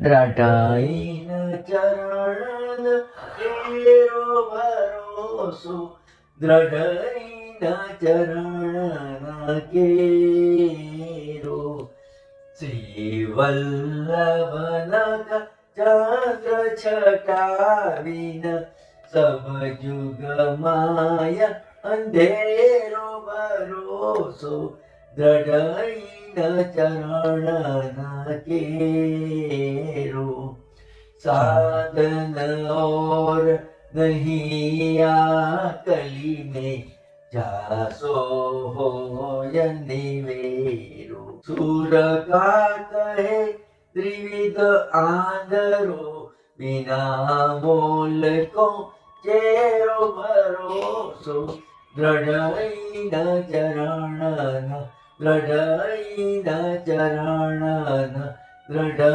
દ્રઢઈન ચરણ કેરો ભરોસો, દ્રઢઈન ચરણ કેરો. શ્રી વલ્લભનખ ચંદ્ર છટાવીન, સબ જુગ માય અંધેરો ભરોસો, દ્રઢઈન ચરણ કેરો. साधन और नहीं आकली में, जासो हो निवेरो. सुर का कहे त्रिविध आंधरो, बिना मोल को चेरो भरोसो, દ્રઢઈન ચરણ, દ્રઢઈન ચરણ, દ્રઢ